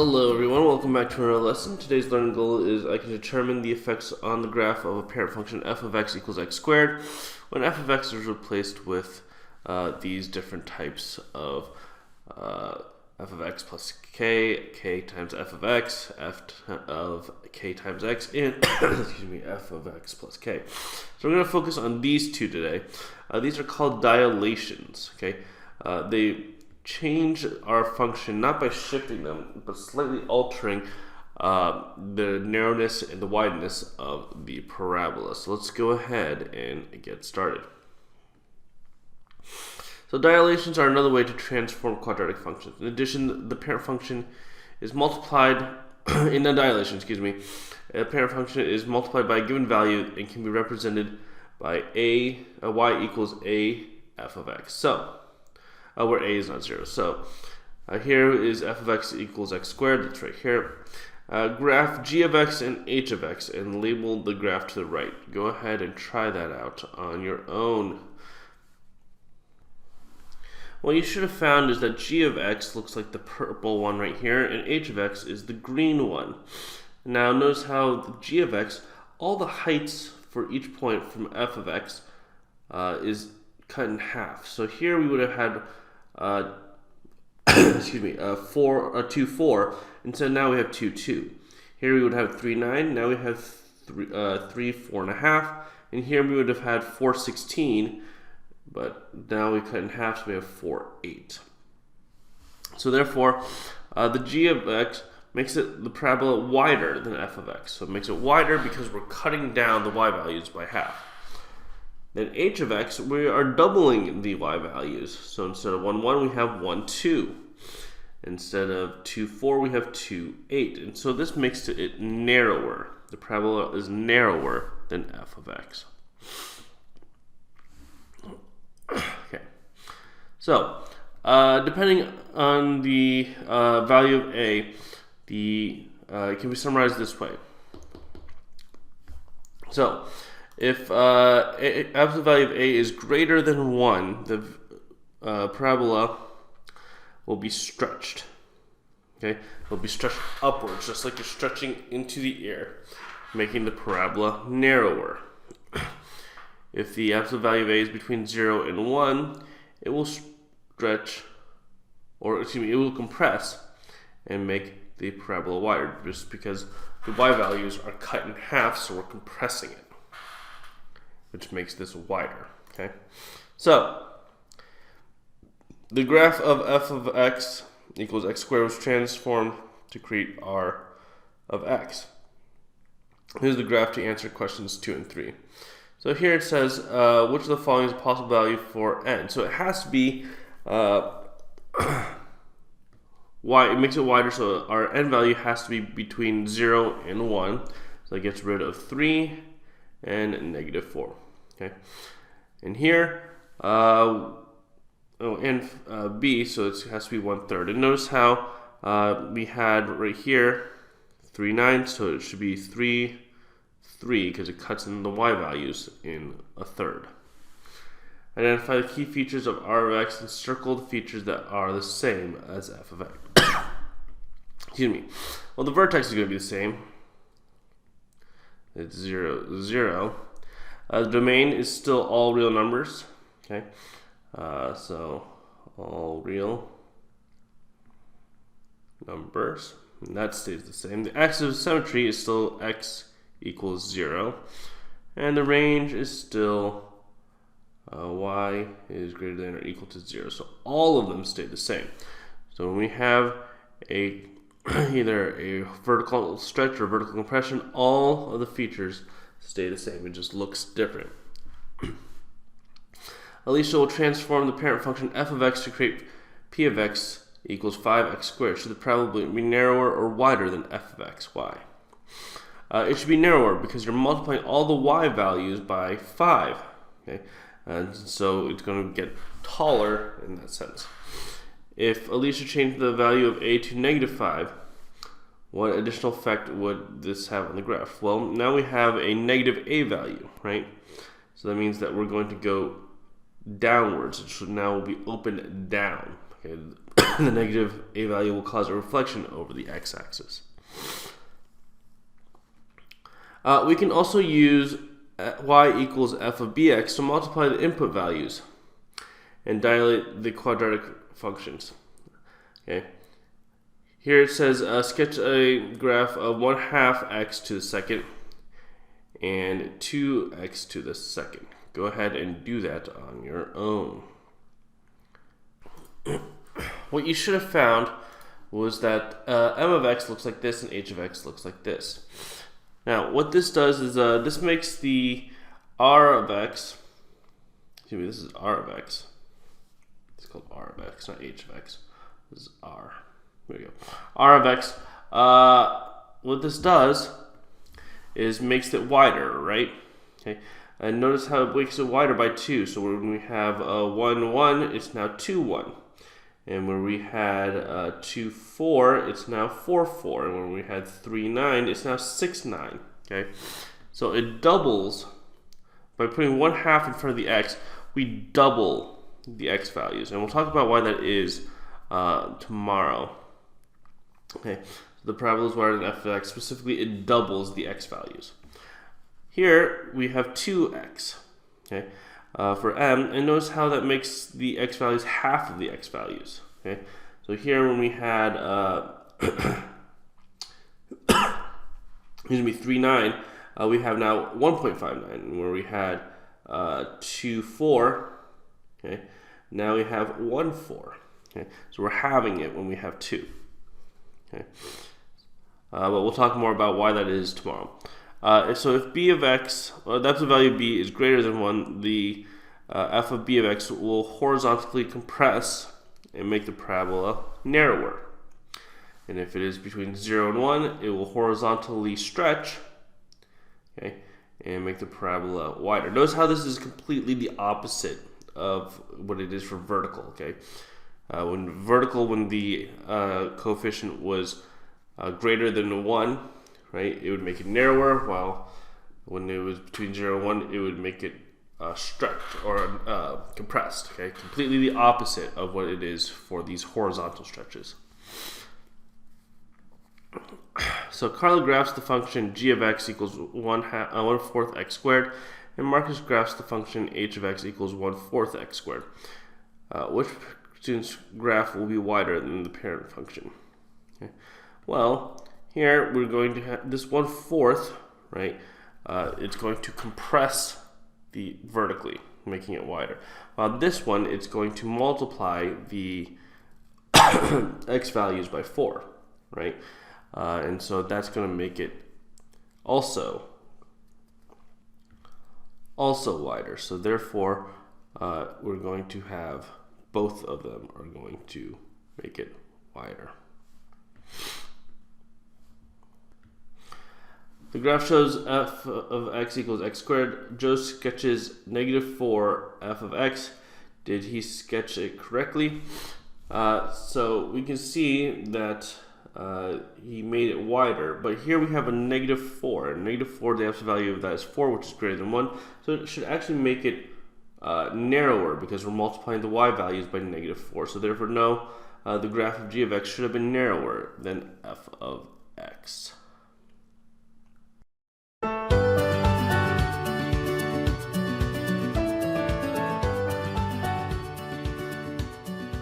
Hello everyone, welcome back to another lesson. Today's learning goal is I can determine the effects on the graph of a parent function f of x equals x squared when f of x is replaced with these different types of f of x plus k times f of x, f of k times x, and excuse me, f of x plus k. So we're going to focus on these two today. These are called dilations. Okay, they change our function not by shifting them, but slightly altering the narrowness and the wideness of the parabola. So let's go ahead and get started. So dilations are another way to transform quadratic functions. In addition, the parent function is multiplied in the dilation, a parent function is multiplied by a given value and can be represented by y equals a f of x. So where a is not 0. So here is f of x equals x squared. That's right here. Graph g of x and h of x and label the graph to the right. Go ahead and try that out on your own. What you should have found is that g of x looks like the purple one right here, and h of x is the green one. Now notice how the g of x, all the heights for each point from f of x is cut in half. So here we would have had 2, 4. Instead now we have 2, 2. Here we would have 3, 9. Now we have 3, 4.5. And here we would have had 4, 16. But now we cut in half, so we have 4, 8. So therefore, the g of x makes the parabola wider than f of x. So it makes it wider because we're cutting down the y values by half. Then h of x, we are doubling the y values. So instead of 1, 1, we have 1, 2. Instead of 2, 4, we have 2, 8. And so this makes it narrower. The parabola is narrower than f of x. Okay. So, depending on the value of a, it can be summarized this way. So, if absolute value of a is greater than 1, the parabola will be stretched. Okay, it will be stretched upwards, just like you're stretching into the air, making the parabola narrower. If the absolute value of a is between 0 and 1, it will stretch, or excuse me, it will compress and make the parabola wider, just because the y values are cut in half, so we're compressing it, which makes this wider. Okay, so the graph of f of x equals x squared was transformed to create r of x. Here's the graph to answer questions 2 and 3. So here it says, which of the following is a possible value for n? So it has to be y. It makes it wider, so our n value has to be between 0 and 1. So it gets rid of 3 and negative 4. Okay, and here, b, so it has to be 1/3. And notice how we had right here 3, 9, so it should be 3, 3 because it cuts in the y values in 1/3. Identify the key features of r of x and circle the features that are the same as f of x. Excuse me. Well, the vertex is going to be the same. It's 0, 0. The domain is still all real numbers. Okay, so all real numbers, and that stays the same. The axis of symmetry is still x equals 0, and the range is still y is greater than or equal to 0. So all of them stay the same. So when we have either a vertical stretch or vertical compression, all of the features stay the same. It just looks different. Alicia will transform the parent function f of x to create p of x equals 5x squared. Should the parabola be narrower or wider than f of x? Why? It should be narrower because you're multiplying all the y values by 5. Okay, and so it's going to get taller in that sense. If Alicia changed the value of a to negative 5, what additional effect would this have on the graph? Well, now we have a negative a value, right? So that means that we're going to go downwards. It should now be open down. Okay, the negative a value will cause a reflection over the x-axis. We can also use y equals f of bx to multiply the input values and dilate the quadratic functions. Okay. Here it says sketch a graph of 1/2 x to the second and 2x to the second. Go ahead and do that on your own. What you should have found was that m of x looks like this and h of x looks like this. Now, what this does is this makes the r of x, excuse me, this is r of x. It's called r of x, not h of x. This is r. There we go. R of x. What this does is makes it wider, right? Okay. And notice how it makes it wider by 2. So when we have 1, 1, it's now 2, 1. And when we had 2, 4, it's now 4, 4. And when we had 3, 9, it's now 6, 9. Okay. So it doubles by putting 1/2 in front of the x. We double the x values, and we'll talk about why that is tomorrow. Okay, so the parabola is wider than f of x. Specifically, it doubles the x values. Here we have 2x, okay, for m, and notice how that makes the x values half of the x values. Okay, so here when we had excuse me, 3, 9, we have now 1.59, and where we had 2, 4, okay, now we have 1, 4. Okay, so we're halving it when we have 2. Okay, but we'll talk more about why that is tomorrow. So if b of x, the absolute value of b is greater than 1, the f of b of x will horizontally compress and make the parabola narrower. And if it is between 0 and 1, it will horizontally stretch, okay, and make the parabola wider. Notice how this is completely the opposite of what it is for vertical, okay? When the coefficient was greater than 1, right, it would make it narrower, while when it was between 0 and 1, it would make it stretched or compressed, okay? Completely the opposite of what it is for these horizontal stretches. So Carla graphs the function g of x equals 1/4 x squared, and Marcus graphs the function h of x equals 1/4 x squared. Which student's graph will be wider than the parent function? Okay. Well, here we're going to have this 1/4, right? It's going to compress the vertically, making it wider. While this one, it's going to multiply the x values by 4, right? And so that's going to make it also wider. So therefore, we're going to have both of them are going to make it wider. The graph shows f of x equals x squared. Joe sketches -4 f of x. Did he sketch it correctly? So we can see that he made it wider, but here we have a -4. And -4, the absolute value of that is 4, which is greater than 1. So it should actually make it narrower because we're multiplying the y values by -4. So therefore, no, the graph of g of x should have been narrower than f of x.